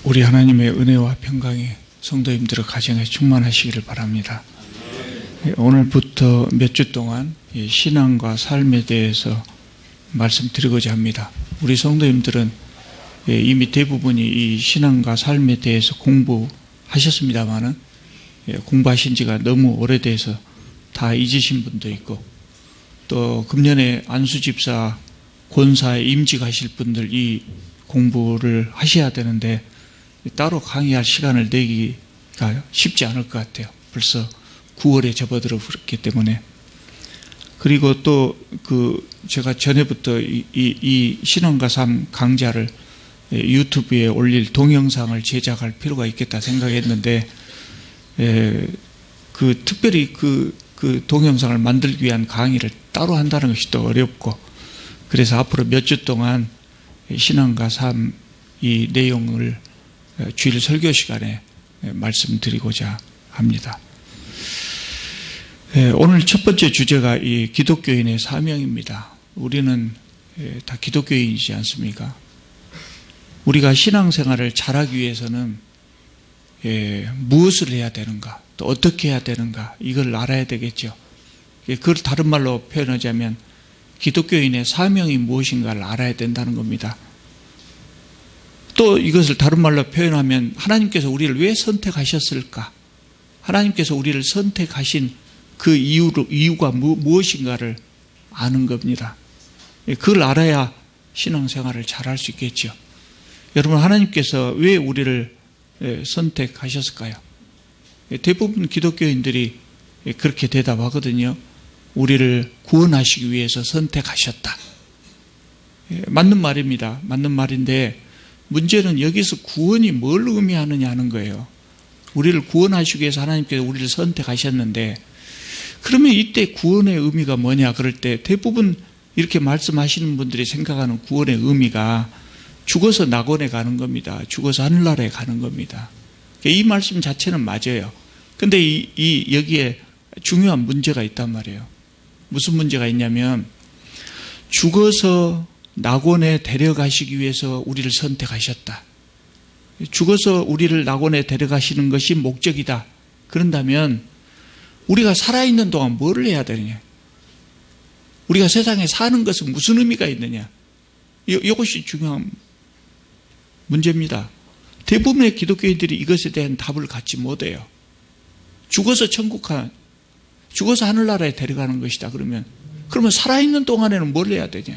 우리 하나님의 은혜와 평강이 성도님들의 가정에 충만하시기를 바랍니다. 오늘부터 몇 주 동안 신앙과 삶에 대해서 말씀드리고자 합니다. 우리 성도님들은 이미 대부분이 이 신앙과 삶에 대해서 공부하셨습니다만은 공부하신 지가 너무 오래돼서 다 잊으신 분도 있고, 또 금년에 안수집사 권사에 임직하실 분들 이 공부를 하셔야 되는데 따로 강의할 시간을 내기가 쉽지 않을 것 같아요. 벌써 9월에 접어들어 버렸기 때문에. 그리고 또 제가 전에부터 이 신앙과 삶 강좌를 유튜브에 올릴 동영상을 제작할 필요가 있겠다 생각했는데, 특별히 그 동영상을 만들기 위한 강의를 따로 한다는 것이 또 어렵고, 그래서 앞으로 몇 주 동안 신앙과 삶 이 내용을 주일 설교 시간에 말씀드리고자 합니다. 오늘 첫 번째 주제가 이 기독교인의 사명입니다. 우리는 다 기독교인이지 않습니까? 우리가 신앙생활을 잘하기 위해서는 무엇을 해야 되는가, 또 어떻게 해야 되는가, 이걸 알아야 되겠죠. 그걸 다른 말로 표현하자면 기독교인의 사명이 무엇인가를 알아야 된다는 겁니다. 또 이것을 다른 말로 표현하면 하나님께서 우리를 왜 선택하셨을까? 하나님께서 우리를 선택하신 그 이유가 무엇인가를 아는 겁니다. 그걸 알아야 신앙생활을 잘할 수 있겠죠. 여러분, 하나님께서 왜 우리를 선택하셨을까요? 대부분 기독교인들이 그렇게 대답하거든요. 우리를 구원하시기 위해서 선택하셨다. 맞는 말입니다. 맞는 말인데 문제는 여기서 구원이 뭘 의미하느냐 하는 거예요. 우리를 구원하시기 위해서 하나님께서 우리를 선택하셨는데, 그러면 이때 구원의 의미가 뭐냐 그럴 때 대부분 이렇게 말씀하시는 분들이 생각하는 구원의 의미가 죽어서 낙원에 가는 겁니다. 죽어서 하늘나라에 가는 겁니다. 이 말씀 자체는 맞아요. 근데 여기에 중요한 문제가 있단 말이에요. 무슨 문제가 있냐면, 죽어서 낙원에 데려가시기 위해서 우리를 선택하셨다. 죽어서 우리를 낙원에 데려가시는 것이 목적이다. 그런다면 우리가 살아있는 동안 뭐를 해야 되느냐? 우리가 세상에 사는 것은 무슨 의미가 있느냐? 이것이 중요한 문제입니다. 대부분의 기독교인들이 이것에 대한 답을 갖지 못해요. 죽어서 죽어서 하늘나라에 데려가는 것이다. 그러면 살아있는 동안에는 뭘 해야 되냐?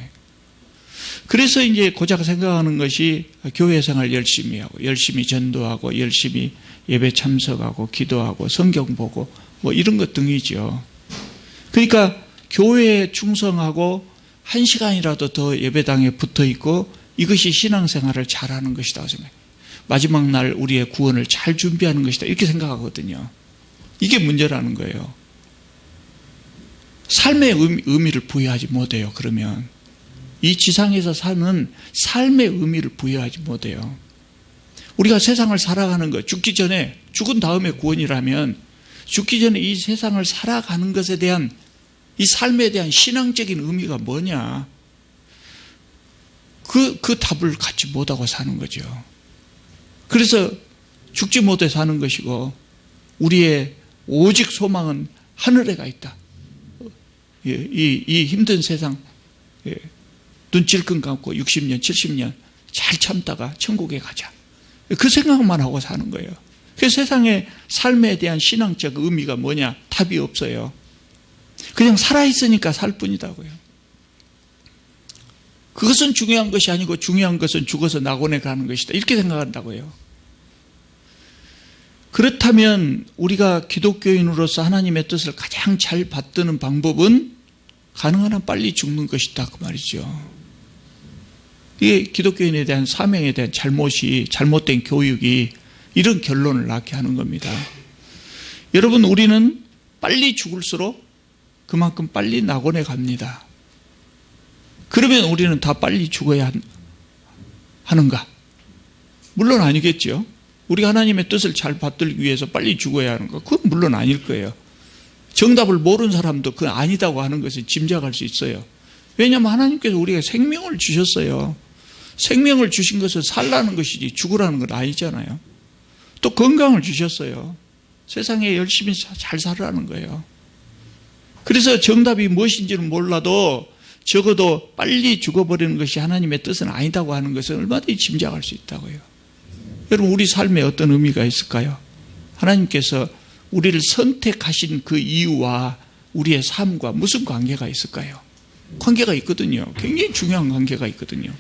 그래서 이제 고작 생각하는 것이 교회 생활 열심히 하고, 열심히 전도하고, 열심히 예배 참석하고, 기도하고, 성경 보고, 이런 것 등이죠. 그러니까 교회에 충성하고 1시간이라도 더 예배당에 붙어 있고, 이것이 신앙생활을 잘하는 것이다 생각해요. 마지막 날 우리의 구원을 잘 준비하는 것이다, 이렇게 생각하거든요. 이게 문제라는 거예요. 삶의 의미를 부여하지 못해요. 그러면 이 지상에서 사는 삶의 의미를 부여하지 못해요. 우리가 세상을 살아가는 것, 죽은 다음에 구원이라면 죽기 전에 이 세상을 살아가는 것에 대한, 이 삶에 대한 신앙적인 의미가 뭐냐, 그 답을 갖지 못하고 사는 거죠. 그래서 죽지 못해 사는 것이고, 우리의 오직 소망은 하늘에 가 있다. 이 힘든 세상, 눈 찔끔 감고 60년, 70년 잘 참다가 천국에 가자. 그 생각만 하고 사는 거예요. 그 세상의 삶에 대한 신앙적 의미가 뭐냐? 답이 없어요. 그냥 살아있으니까 살 뿐이다고요. 그것은 중요한 것이 아니고 중요한 것은 죽어서 낙원에 가는 것이다, 이렇게 생각한다고요. 그렇다면 우리가 기독교인으로서 하나님의 뜻을 가장 잘 받드는 방법은 가능한 한 빨리 죽는 것이다, 그 말이죠. 이게 기독교인에 대한 사명에 대한 잘못된 교육이 이런 결론을 낳게 하는 겁니다. 여러분, 우리는 빨리 죽을수록 그만큼 빨리 낙원에 갑니다. 그러면 우리는 다 빨리 죽어야 하는가? 물론 아니겠죠. 우리가 하나님의 뜻을 잘 받들기 위해서 빨리 죽어야 하는가? 그건 물론 아닐 거예요. 정답을 모르는 사람도 그건 아니다고 하는 것을 짐작할 수 있어요. 왜냐하면 하나님께서 우리에게 생명을 주셨어요. 생명을 주신 것은 살라는 것이지 죽으라는 건 아니잖아요. 또 건강을 주셨어요. 세상에 열심히 잘 살으라는 거예요. 그래서 정답이 무엇인지는 몰라도 적어도 빨리 죽어버리는 것이 하나님의 뜻은 아니다고 하는 것은 얼마든지 짐작할 수 있다고요. 여러분, 우리 삶에 어떤 의미가 있을까요? 하나님께서 우리를 선택하신 그 이유와 우리의 삶과 무슨 관계가 있을까요? 관계가 있거든요. 굉장히 중요한 관계가 있거든요.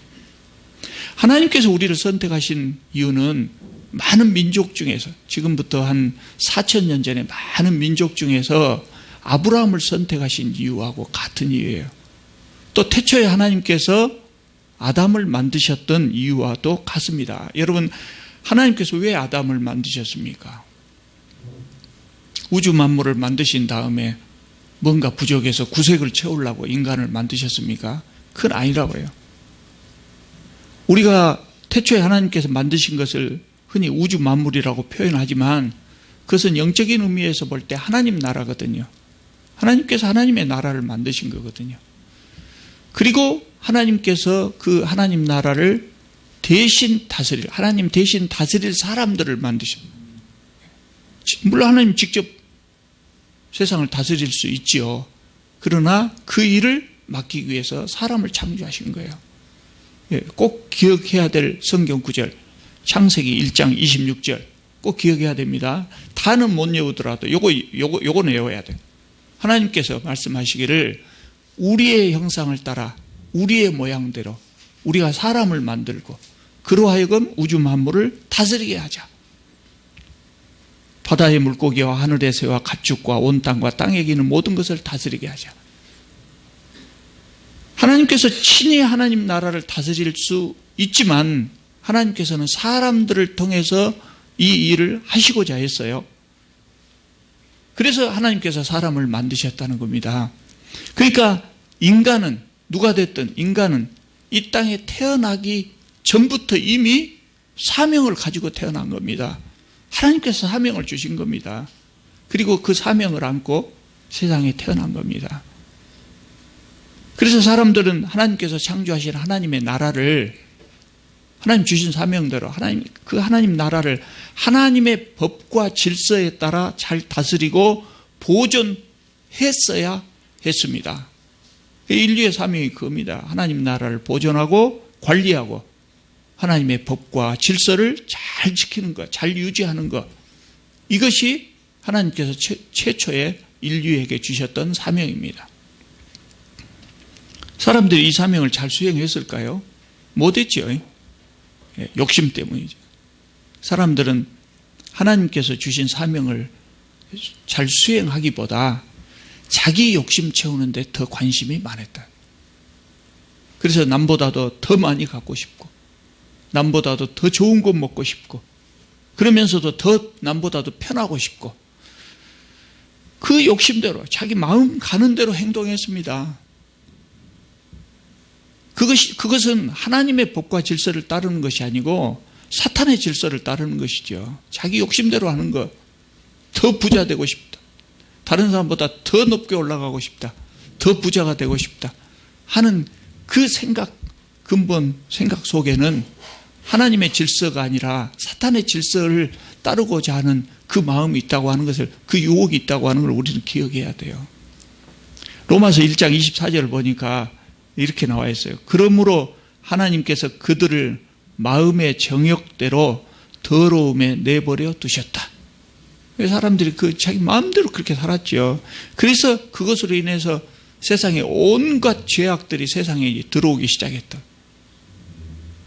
하나님께서 우리를 선택하신 이유는 많은 민족 중에서, 지금부터 한 4,000년 전에 많은 민족 중에서 아브라함을 선택하신 이유하고 같은 이유예요. 또 태초에 하나님께서 아담을 만드셨던 이유와도 같습니다. 여러분, 하나님께서 왜 아담을 만드셨습니까? 우주 만물을 만드신 다음에 뭔가 부족해서 구색을 채우려고 인간을 만드셨습니까? 그건 아니라고요. 우리가 태초에 하나님께서 만드신 것을 흔히 우주 만물이라고 표현하지만 그것은 영적인 의미에서 볼 때 하나님 나라거든요. 하나님께서 하나님의 나라를 만드신 거거든요. 그리고 하나님께서 그 하나님 나라를 대신 다스릴, 하나님 대신 다스릴 사람들을 만드십니다. 물론 하나님 직접 세상을 다스릴 수 있지요. 그러나 그 일을 맡기기 위해서 사람을 창조하신 거예요. 꼭 기억해야 될 성경 구절, 창세기 1장 26절 꼭 기억해야 됩니다. 다는 못 외우더라도 요거는 외워야 돼요. 하나님께서 말씀하시기를 우리의 형상을 따라 우리의 모양대로 우리가 사람을 만들고 그로 하여금 우주 만물을 다스리게 하자. 바다의 물고기와 하늘의 새와 가축과 온 땅과 땅에 기는 모든 것을 다스리게 하자. 하나님께서 친히 하나님 나라를 다스릴 수 있지만 하나님께서는 사람들을 통해서 이 일을 하시고자 했어요. 그래서 하나님께서 사람을 만드셨다는 겁니다. 그러니까 인간은, 누가 됐든 인간은 이 땅에 태어나기 전부터 이미 사명을 가지고 태어난 겁니다. 하나님께서 사명을 주신 겁니다. 그리고 그 사명을 안고 세상에 태어난 겁니다. 그래서 사람들은 하나님께서 창조하신 하나님의 나라를, 하나님 주신 사명대로 그 하나님 나라를 하나님의 법과 질서에 따라 잘 다스리고 보존했어야 했습니다. 인류의 사명이 그겁니다. 하나님 나라를 보존하고 관리하고 하나님의 법과 질서를 잘 지키는 것, 잘 유지하는 것, 이것이 하나님께서 최초에 인류에게 주셨던 사명입니다. 사람들이 이 사명을 잘 수행했을까요? 못했죠. 욕심 때문이죠. 사람들은 하나님께서 주신 사명을 잘 수행하기보다 자기 욕심 채우는 데 더 관심이 많았다. 그래서 남보다도 더 많이 갖고 싶고 남보다도 더 좋은 것 먹고 싶고 그러면서도 더 남보다도 편하고 싶고 그 욕심대로 자기 마음 가는 대로 행동했습니다. 그것은 하나님의 법과 질서를 따르는 것이 아니고 사탄의 질서를 따르는 것이죠. 자기 욕심대로 하는 것, 더 부자 되고 싶다, 다른 사람보다 더 높게 올라가고 싶다, 더 부자가 되고 싶다 하는 그 근본 생각 속에는 하나님의 질서가 아니라 사탄의 질서를 따르고자 하는 그 마음이 있다고 하는 것을, 그 유혹이 있다고 하는 걸 우리는 기억해야 돼요. 로마서 1장 24절을 보니까 이렇게 나와 있어요. 그러므로 하나님께서 그들을 마음의 정욕대로 더러움에 내버려 두셨다. 사람들이 자기 마음대로 그렇게 살았죠. 그래서 그것으로 인해서 세상에 온갖 죄악들이 세상에 들어오기 시작했다.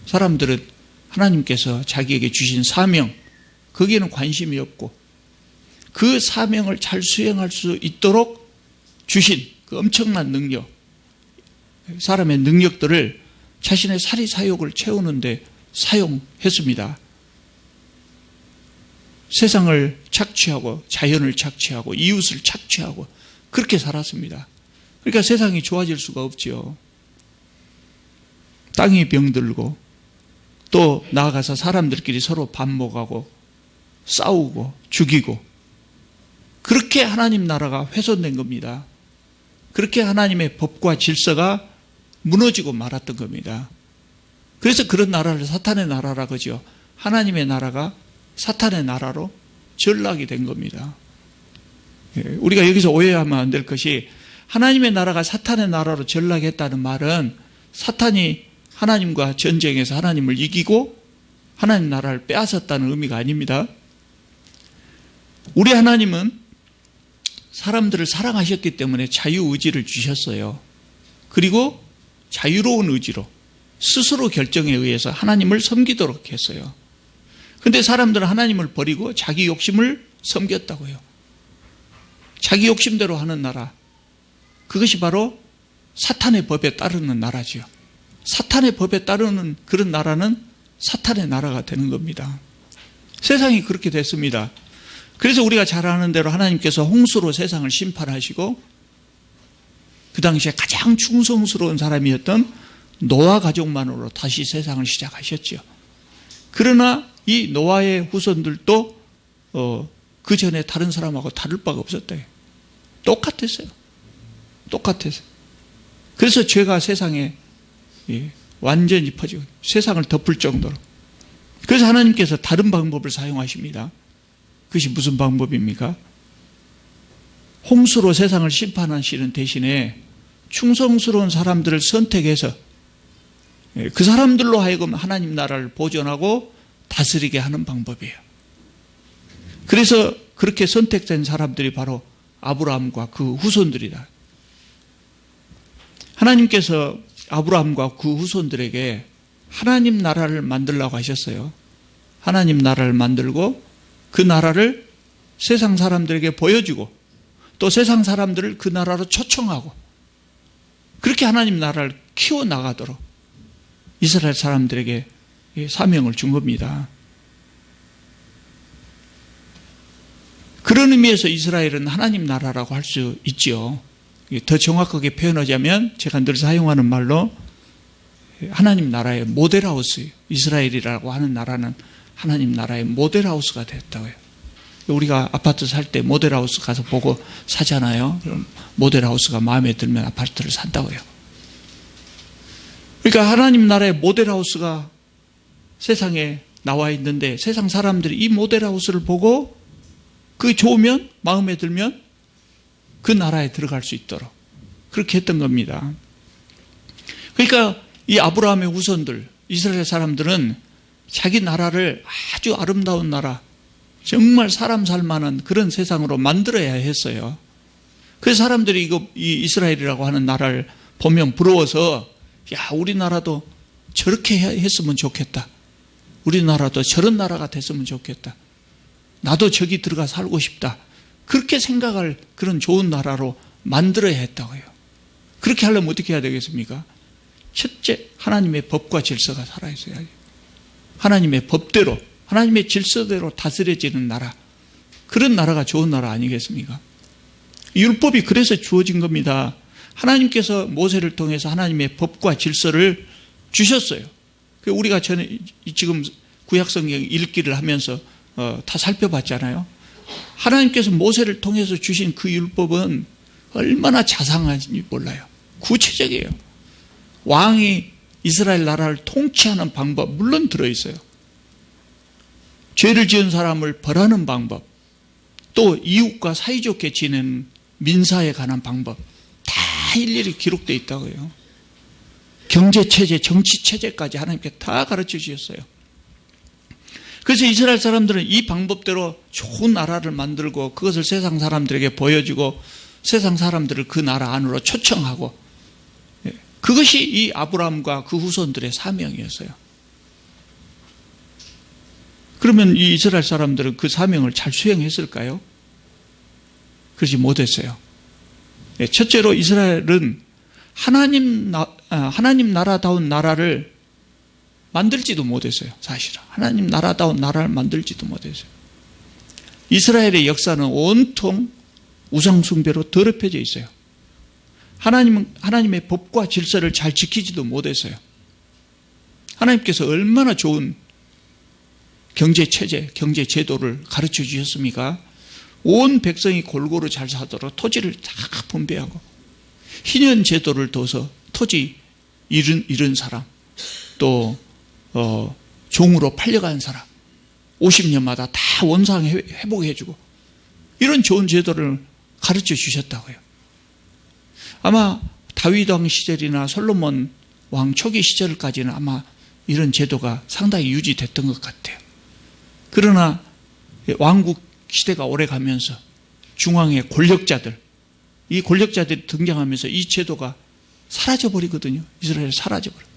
사람들은 하나님께서 자기에게 주신 사명, 거기에는 관심이 없고 그 사명을 잘 수행할 수 있도록 주신 그 엄청난 능력, 사람의 능력들을 자신의 사리사욕을 채우는데 사용했습니다. 세상을 착취하고 자연을 착취하고 이웃을 착취하고 그렇게 살았습니다. 그러니까 세상이 좋아질 수가 없지요. 땅이 병들고 또 나아가서 사람들끼리 서로 반목하고 싸우고 죽이고 그렇게 하나님 나라가 훼손된 겁니다. 그렇게 하나님의 법과 질서가 무너지고 말았던 겁니다. 그래서 그런 나라를 사탄의 나라라 그죠. 하나님의 나라가 사탄의 나라로 전락이 된 겁니다. 우리가 여기서 오해하면 안 될 것이 하나님의 나라가 사탄의 나라로 전락했다는 말은 사탄이 하나님과 전쟁에서 하나님을 이기고 하나님 나라를 빼앗았다는 의미가 아닙니다. 우리 하나님은 사람들을 사랑하셨기 때문에 자유의지를 주셨어요. 그리고 자유로운 의지로 스스로 결정에 의해서 하나님을 섬기도록 했어요. 그런데 사람들은 하나님을 버리고 자기 욕심을 섬겼다고요. 자기 욕심대로 하는 나라, 그것이 바로 사탄의 법에 따르는 나라지요. 사탄의 법에 따르는 그런 나라는 사탄의 나라가 되는 겁니다. 세상이 그렇게 됐습니다. 그래서 우리가 잘 아는 대로 하나님께서 홍수로 세상을 심판하시고 그 당시에 가장 충성스러운 사람이었던 노아 가족만으로 다시 세상을 시작하셨죠. 그러나 이 노아의 후손들도 그 전에 다른 사람하고 다를 바가 없었다. 똑같았어요. 똑같았어요. 그래서 죄가 세상에 완전히 퍼지고 세상을 덮을 정도로. 그래서 하나님께서 다른 방법을 사용하십니다. 그것이 무슨 방법입니까? 홍수로 세상을 심판하시는 대신에 충성스러운 사람들을 선택해서 그 사람들로 하여금 하나님 나라를 보존하고 다스리게 하는 방법이에요. 그래서 그렇게 선택된 사람들이 바로 아브라함과 그 후손들이다. 하나님께서 아브라함과 그 후손들에게 하나님 나라를 만들라고 하셨어요. 하나님 나라를 만들고 그 나라를 세상 사람들에게 보여주고 또 세상 사람들을 그 나라로 초청하고 그렇게 하나님 나라를 키워나가도록 이스라엘 사람들에게 사명을 준 겁니다. 그런 의미에서 이스라엘은 하나님 나라라고 할 수 있죠. 더 정확하게 표현하자면 제가 늘 사용하는 말로 하나님 나라의 모델하우스, 이스라엘이라고 하는 나라는 하나님 나라의 모델하우스가 됐다고요. 우리가 아파트 살 때 모델하우스 가서 보고 사잖아요. 그럼 모델하우스가 마음에 들면 아파트를 산다고요. 그러니까 하나님 나라의 모델하우스가 세상에 나와 있는데 세상 사람들이 이 모델하우스를 보고 그게 좋으면 마음에 들면 그 나라에 들어갈 수 있도록 그렇게 했던 겁니다. 그러니까 이 아브라함의 후손들 이스라엘 사람들은 자기 나라를 아주 아름다운 나라 정말 사람 살만한 그런 세상으로 만들어야 했어요. 그래서 사람들이 이 이스라엘이라고 하는 나라를 보면 부러워서 야 우리나라도 저렇게 했으면 좋겠다. 우리나라도 저런 나라가 됐으면 좋겠다. 나도 저기 들어가 살고 싶다. 그렇게 생각할 그런 좋은 나라로 만들어야 했다고요. 그렇게 하려면 어떻게 해야 되겠습니까? 첫째, 하나님의 법과 질서가 살아있어야 해요. 하나님의 법대로, 하나님의 질서대로 다스려지는 나라. 그런 나라가 좋은 나라 아니겠습니까? 율법이 그래서 주어진 겁니다. 하나님께서 모세를 통해서 하나님의 법과 질서를 주셨어요. 우리가 전에 지금 구약성경 읽기를 하면서 다 살펴봤잖아요. 하나님께서 모세를 통해서 주신 그 율법은 얼마나 자상한지 몰라요. 구체적이에요. 왕이 이스라엘 나라를 통치하는 방법 물론 들어있어요. 죄를 지은 사람을 벌하는 방법, 또 이웃과 사이좋게 지내는 민사에 관한 방법 다 일일이 기록되어 있다고요. 경제체제, 정치체제까지 하나님께 다 가르쳐 주셨어요. 그래서 이스라엘 사람들은 이 방법대로 좋은 나라를 만들고 그것을 세상 사람들에게 보여주고 세상 사람들을 그 나라 안으로 초청하고 그것이 이 아브라함과 그 후손들의 사명이었어요. 그러면 이 이스라엘 사람들은 그 사명을 잘 수행했을까요? 그러지 못했어요. 첫째로 이스라엘은 하나님 나라다운 나라를 만들지도 못했어요. 사실은 하나님 나라다운 나라를 만들지도 못했어요. 이스라엘의 역사는 온통 우상숭배로 더럽혀져 있어요. 하나님의 법과 질서를 잘 지키지도 못했어요. 하나님께서 얼마나 좋은 경제체제, 경제제도를 가르쳐 주셨습니까? 온 백성이 골고루 잘 사도록 토지를 다 분배하고 희년 제도를 둬서 토지 잃은 사람, 또 종으로 팔려간 사람 50년마다 다 원상 회복해주고 이런 좋은 제도를 가르쳐 주셨다고요. 아마 다윗 왕 시절이나 솔로몬 왕 초기 시절까지는 아마 이런 제도가 상당히 유지됐던 것 같아요. 그러나 왕국 시대가 오래가면서 중앙의 권력자들, 이 권력자들이 등장하면서 이 제도가 사라져버리거든요. 이스라엘이 사라져버려요.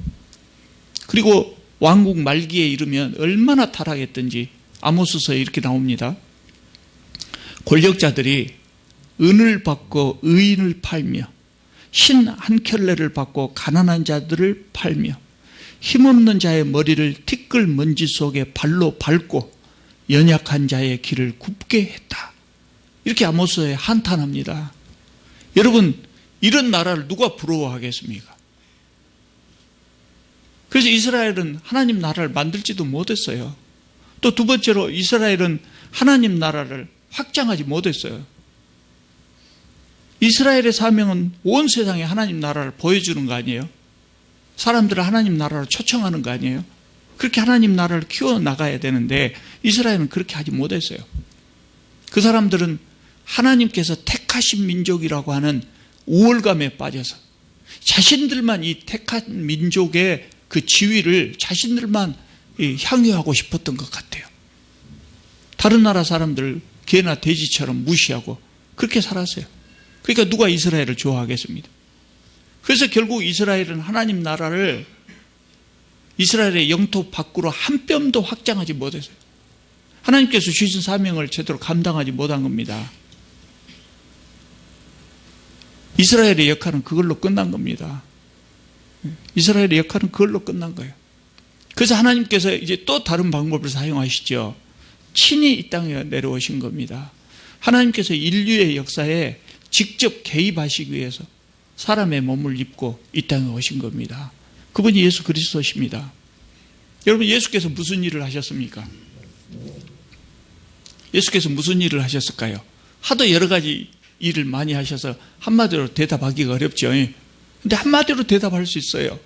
그리고 왕국 말기에 이르면 얼마나 타락했던지 아모스서에 이렇게 나옵니다. 권력자들이 은을 받고 의인을 팔며 흰 한 켤레를 받고 가난한 자들을 팔며 힘없는 자의 머리를 티끌 먼지 속에 발로 밟고 연약한 자의 길을 굽게 했다. 이렇게 아모스에 한탄합니다. 여러분, 이런 나라를 누가 부러워하겠습니까? 그래서 이스라엘은 하나님 나라를 만들지도 못했어요. 또 두 번째로 이스라엘은 하나님 나라를 확장하지 못했어요. 이스라엘의 사명은 온 세상에 하나님 나라를 보여주는 거 아니에요? 사람들을 하나님 나라로 초청하는 거 아니에요? 그렇게 하나님 나라를 키워나가야 되는데 이스라엘은 그렇게 하지 못했어요. 그 사람들은 하나님께서 택하신 민족이라고 하는 우월감에 빠져서 자신들만 이 택한 민족의 그 지위를 자신들만 향유하고 싶었던 것 같아요. 다른 나라 사람들 개나 돼지처럼 무시하고 그렇게 살았어요. 그러니까 누가 이스라엘을 좋아하겠습니까? 그래서 결국 이스라엘은 하나님 나라를 이스라엘의 영토 밖으로 한 뼘도 확장하지 못했어요. 하나님께서 주신 사명을 제대로 감당하지 못한 겁니다. 이스라엘의 역할은 그걸로 끝난 겁니다. 이스라엘의 역할은 그걸로 끝난 거예요. 그래서 하나님께서 이제 또 다른 방법을 사용하시죠. 친히 이 땅에 내려오신 겁니다. 하나님께서 인류의 역사에 직접 개입하시기 위해서 사람의 몸을 입고 이 땅에 오신 겁니다. 그분이 예수 그리스도십니다. 여러분, 예수께서 무슨 일을 하셨습니까? 예수께서 무슨 일을 하셨을까요? 하도 여러 가지 일을 많이 하셔서 한마디로 대답하기가 어렵죠. 근데 한마디로 대답할 수 있어요.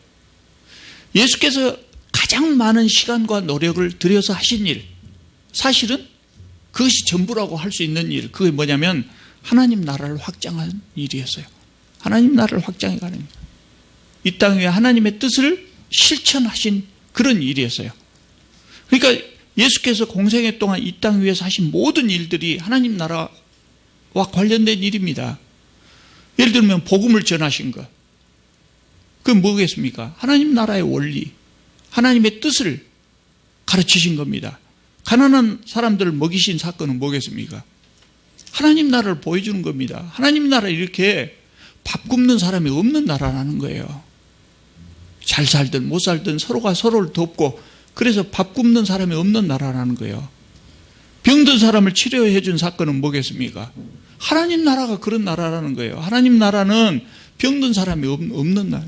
예수께서 가장 많은 시간과 노력을 들여서 하신 일, 사실은 그것이 전부라고 할 수 있는 일, 그게 뭐냐면 하나님 나라를 확장한 일이었어요. 하나님 나라를 확장해가는 일. 이 땅 위에 하나님의 뜻을 실천하신 그런 일이었어요. 그러니까 예수께서 공생애 동안 이 땅 위에서 하신 모든 일들이 하나님 나라와 관련된 일입니다. 예를 들면 복음을 전하신 것. 그건 뭐겠습니까? 하나님 나라의 원리, 하나님의 뜻을 가르치신 겁니다. 가난한 사람들을 먹이신 사건은 뭐겠습니까? 하나님 나라를 보여주는 겁니다. 하나님 나라 이렇게 밥 굶는 사람이 없는 나라라는 거예요. 잘 살든 못 살든 서로가 서로를 돕고 그래서 밥 굶는 사람이 없는 나라라는 거예요. 병든 사람을 치료해 준 사건은 뭐겠습니까? 하나님 나라가 그런 나라라는 거예요. 하나님 나라는 병든 사람이 없는 나라.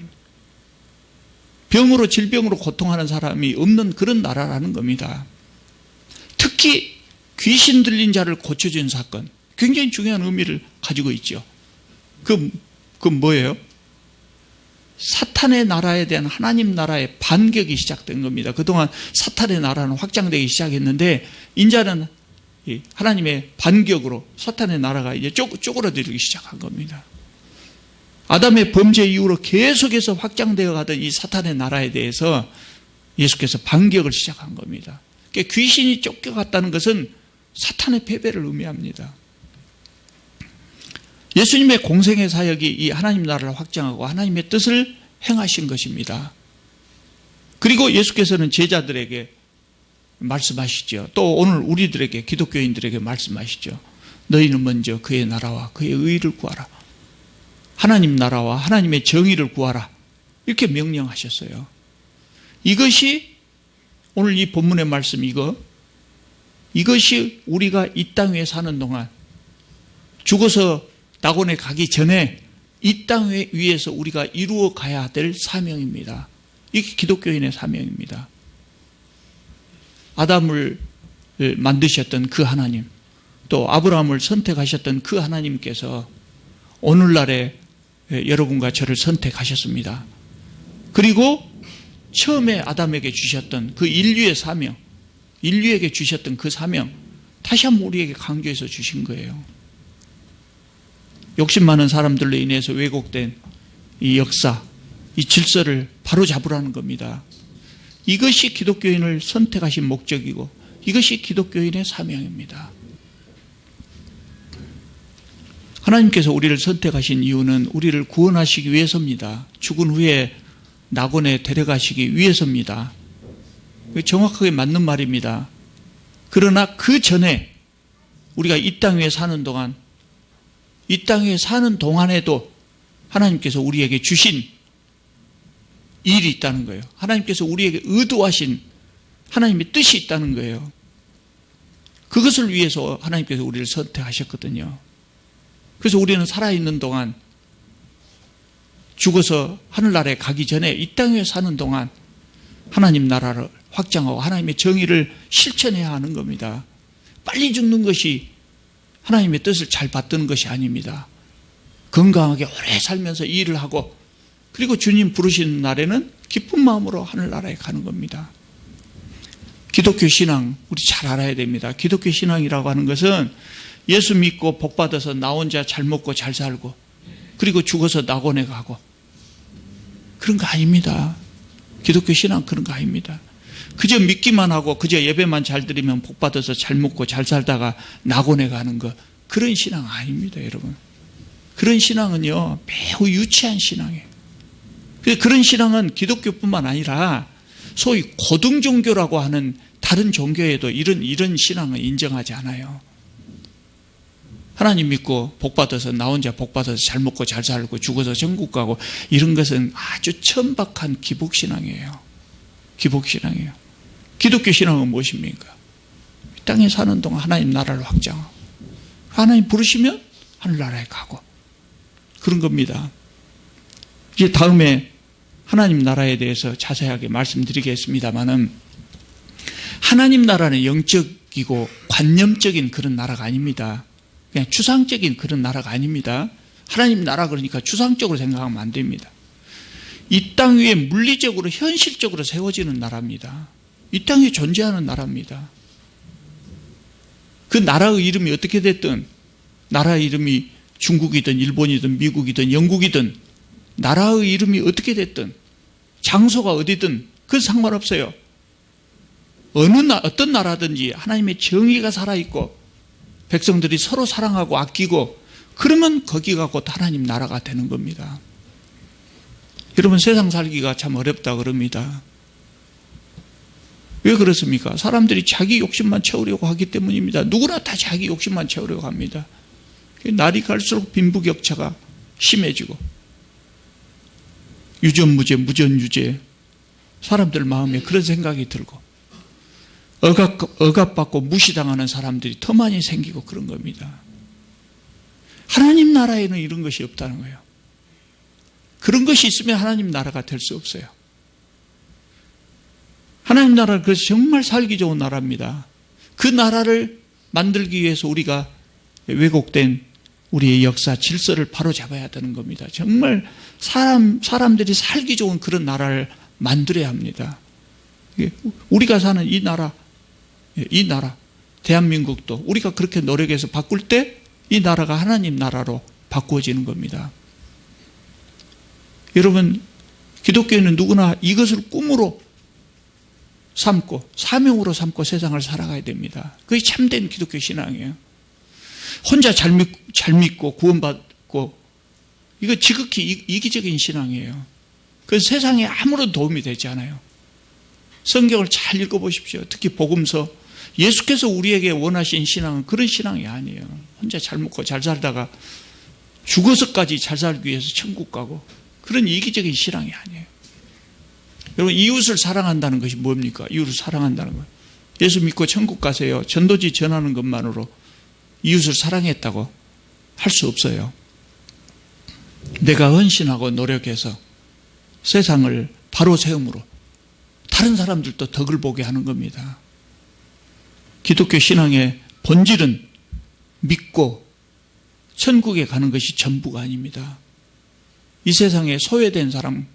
병으로 질병으로 고통하는 사람이 없는 그런 나라라는 겁니다. 특히 귀신 들린 자를 고쳐준 사건, 굉장히 중요한 의미를 가지고 있죠. 그건 뭐예요? 사탄의 나라에 대한 하나님 나라의 반격이 시작된 겁니다. 그동안 사탄의 나라는 확장되기 시작했는데 인자는 하나님의 반격으로 사탄의 나라가 이제 쪼그라들기 시작한 겁니다. 아담의 범죄 이후로 계속해서 확장되어 가던 이 사탄의 나라에 대해서 예수께서 반격을 시작한 겁니다. 그러니까 귀신이 쫓겨갔다는 것은 사탄의 패배를 의미합니다. 예수님의 공생의 사역이 이 하나님 나라를 확장하고 하나님의 뜻을 행하신 것입니다. 그리고 예수께서는 제자들에게 말씀하시죠. 또 오늘 우리들에게, 기독교인들에게 말씀하시죠. 너희는 먼저 그의 나라와 그의 의를 구하라. 하나님 나라와 하나님의 정의를 구하라. 이렇게 명령하셨어요. 이것이 오늘 이 본문의 말씀 이것이 우리가 이 땅 위에 사는 동안 죽어서 낙원에 가기 전에 이 땅 위에서 우리가 이루어 가야 될 사명입니다. 이게 기독교인의 사명입니다. 아담을 만드셨던 그 하나님, 또 아브라함을 선택하셨던 그 하나님께서 오늘날에 여러분과 저를 선택하셨습니다. 그리고 처음에 아담에게 주셨던 그 인류의 사명, 인류에게 주셨던 그 사명, 다시 한번 우리에게 강조해서 주신 거예요. 욕심 많은 사람들로 인해서 왜곡된 이 역사, 이 질서를 바로잡으라는 겁니다. 이것이 기독교인을 선택하신 목적이고 이것이 기독교인의 사명입니다. 하나님께서 우리를 선택하신 이유는 우리를 구원하시기 위해서입니다. 죽은 후에 낙원에 데려가시기 위해서입니다. 정확하게 맞는 말입니다. 그러나 그 전에 우리가 이 땅 위에 사는 동안, 이 땅 위에 사는 동안에도 하나님께서 우리에게 주신 일이 있다는 거예요. 하나님께서 우리에게 의도하신 하나님의 뜻이 있다는 거예요. 그것을 위해서 하나님께서 우리를 선택하셨거든요. 그래서 우리는 살아있는 동안, 죽어서 하늘나라에 가기 전에 이 땅 위에 사는 동안 하나님 나라를 확장하고 하나님의 정의를 실천해야 하는 겁니다. 빨리 죽는 것이 하나님의 뜻을 잘 받드는 것이 아닙니다. 건강하게 오래 살면서 일을 하고 그리고 주님 부르시는 날에는 기쁜 마음으로 하늘나라에 가는 겁니다. 기독교 신앙 우리 잘 알아야 됩니다. 기독교 신앙이라고 하는 것은 예수 믿고 복받아서 나 혼자 잘 먹고 잘 살고 그리고 죽어서 낙원에 가고 그런 거 아닙니다. 기독교 신앙 그런 거 아닙니다. 그저 믿기만 하고 그저 예배만 잘 드리면 복받아서 잘 먹고 잘 살다가 낙원에 가는 거, 그런 신앙 아닙니다, 여러분. 그런 신앙은요 매우 유치한 신앙이에요. 그런 신앙은 기독교뿐만 아니라 소위 고등종교라고 하는 다른 종교에도 이런 신앙은 인정하지 않아요. 하나님 믿고 복받아서 나 혼자 복받아서 잘 먹고 잘 살고 죽어서 천국 가고 이런 것은 아주 천박한 기복신앙이에요. 기복신앙이에요. 기독교 신앙은 무엇입니까? 이 땅에 사는 동안 하나님 나라를 확장하고 하나님 부르시면 하늘나라에 가고 그런 겁니다. 이제 다음에 하나님 나라에 대해서 자세하게 말씀드리겠습니다만은 하나님 나라는 영적이고 관념적인 그런 나라가 아닙니다. 그냥 추상적인 그런 나라가 아닙니다. 하나님 나라 그러니까 추상적으로 생각하면 안 됩니다. 이 땅 위에 물리적으로 현실적으로 세워지는 나라입니다. 이 땅에 존재하는 나라입니다. 그 나라의 이름이 어떻게 됐든 나라의 이름이 중국이든 일본이든 미국이든 영국이든 나라의 이름이 어떻게 됐든 장소가 어디든 그건 상관없어요. 어떤 나라든지 하나님의 정의가 살아있고 백성들이 서로 사랑하고 아끼고 그러면 거기가 곧 하나님 나라가 되는 겁니다. 여러분 세상 살기가 참 어렵다 그럽니다. 왜 그렇습니까? 사람들이 자기 욕심만 채우려고 하기 때문입니다. 누구나 다 자기 욕심만 채우려고 합니다. 날이 갈수록 빈부격차가 심해지고 유전무죄, 무전유죄 사람들 마음에 그런 생각이 들고 억압받고 무시당하는 사람들이 더 많이 생기고 그런 겁니다. 하나님 나라에는 이런 것이 없다는 거예요. 그런 것이 있으면 하나님 나라가 될 수 없어요. 하나님 나라는 그래서 정말 살기 좋은 나라입니다. 그 나라를 만들기 위해서 우리가 왜곡된 우리의 역사, 질서를 바로잡아야 되는 겁니다. 정말 사람들이 살기 좋은 그런 나라를 만들어야 합니다. 우리가 사는 이 나라, 대한민국도 우리가 그렇게 노력해서 바꿀 때 이 나라가 하나님 나라로 바꾸어지는 겁니다. 여러분, 기독교인은 누구나 이것을 꿈으로 삼고 사명으로 삼고 세상을 살아가야 됩니다. 그게 참된 기독교 신앙이에요. 혼자 잘 믿고 구원받고 이거 지극히 이기적인 신앙이에요. 그래서 세상에 아무런 도움이 되지 않아요. 성경을 잘 읽어보십시오. 특히 복음서. 예수께서 우리에게 원하신 신앙은 그런 신앙이 아니에요. 혼자 잘 먹고 잘 살다가 죽어서까지 잘 살기 위해서 천국 가고 그런 이기적인 신앙이 아니에요. 여러분, 이웃을 사랑한다는 것이 뭡니까? 이웃을 사랑한다는 것. 예수 믿고 천국 가세요. 전도지 전하는 것만으로 이웃을 사랑했다고 할 수 없어요. 내가 헌신하고 노력해서 세상을 바로 세움으로 다른 사람들도 덕을 보게 하는 겁니다. 기독교 신앙의 본질은 믿고 천국에 가는 것이 전부가 아닙니다. 이 세상에 소외된 사람,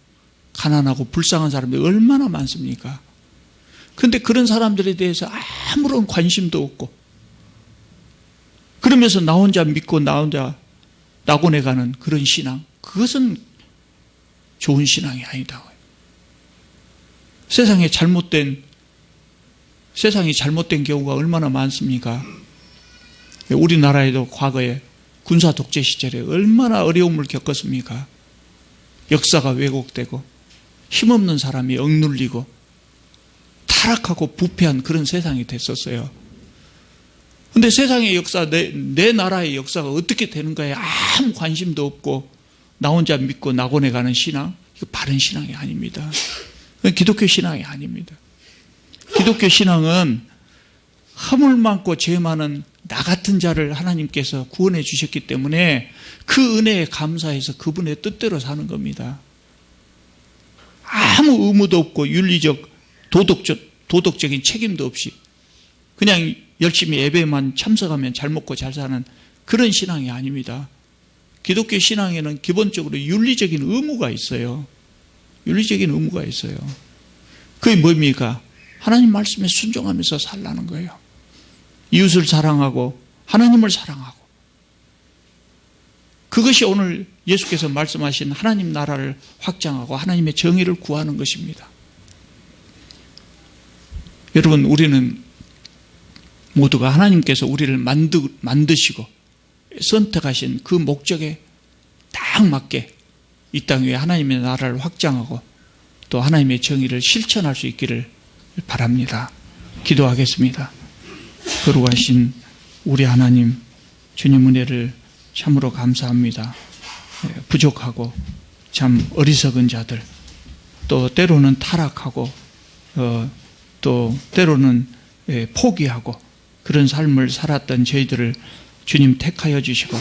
가난하고 불쌍한 사람들이 얼마나 많습니까? 그런데 그런 사람들에 대해서 아무런 관심도 없고, 그러면서 나 혼자 믿고 나 혼자 낙원에 가는 그런 신앙, 그것은 좋은 신앙이 아니다. 세상이 잘못된 경우가 얼마나 많습니까? 우리나라에도 과거에 군사 독재 시절에 얼마나 어려움을 겪었습니까? 역사가 왜곡되고 힘없는 사람이 억눌리고 타락하고 부패한 그런 세상이 됐었어요. 그런데 세상의 역사, 내 나라의 역사가 어떻게 되는가에 아무 관심도 없고 나 혼자 믿고 낙원에 가는 신앙, 이거 바른 신앙이 아닙니다. 그건 기독교 신앙이 아닙니다. 기독교 신앙은 허물 많고 죄 많은 나 같은 자를 하나님께서 구원해 주셨기 때문에 그 은혜에 감사해서 그분의 뜻대로 사는 겁니다. 아무 의무도 없고 윤리적, 도덕적인 책임도 없이 그냥 열심히 예배만 참석하면 잘 먹고 잘 사는 그런 신앙이 아닙니다. 기독교 신앙에는 기본적으로 윤리적인 의무가 있어요. 윤리적인 의무가 있어요. 그게 뭡니까? 하나님 말씀에 순종하면서 살라는 거예요. 이웃을 사랑하고 하나님을 사랑하고, 그것이 오늘 예수께서 말씀하신 하나님 나라를 확장하고 하나님의 정의를 구하는 것입니다. 여러분, 우리는 모두가 하나님께서 우리를 만드시고 선택하신 그 목적에 딱 맞게 이 땅 위에 하나님의 나라를 확장하고 또 하나님의 정의를 실천할 수 있기를 바랍니다. 기도하겠습니다. 거룩하신 우리 하나님, 주님 은혜를 참으로 감사합니다. 부족하고 참 어리석은 자들, 또 때로는 타락하고 또 때로는 포기하고 그런 삶을 살았던 저희들을 주님 택하여 주시고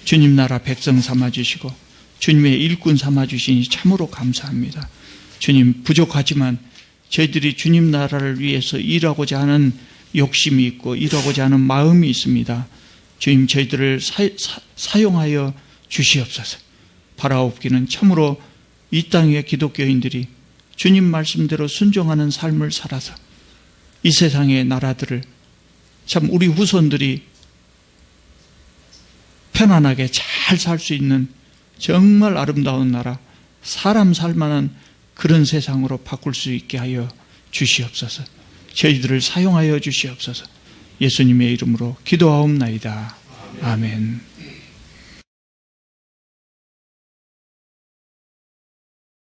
주님 나라 백성 삼아주시고 주님의 일꾼 삼아주시니 참으로 감사합니다. 주님, 부족하지만 저희들이 주님 나라를 위해서 일하고자 하는 욕심이 있고 일하고자 하는 마음이 있습니다. 주님, 저희들을 사용하여 주시옵소서. 바라옵기는 참으로 이 땅의 기독교인들이 주님 말씀대로 순종하는 삶을 살아서 이 세상의 나라들을 참 우리 후손들이 편안하게 잘 살 수 있는 정말 아름다운 나라, 사람 살만한 그런 세상으로 바꿀 수 있게 하여 주시옵소서. 저희들을 사용하여 주시옵소서. 예수님의 이름으로 기도하옵나이다. 아멘.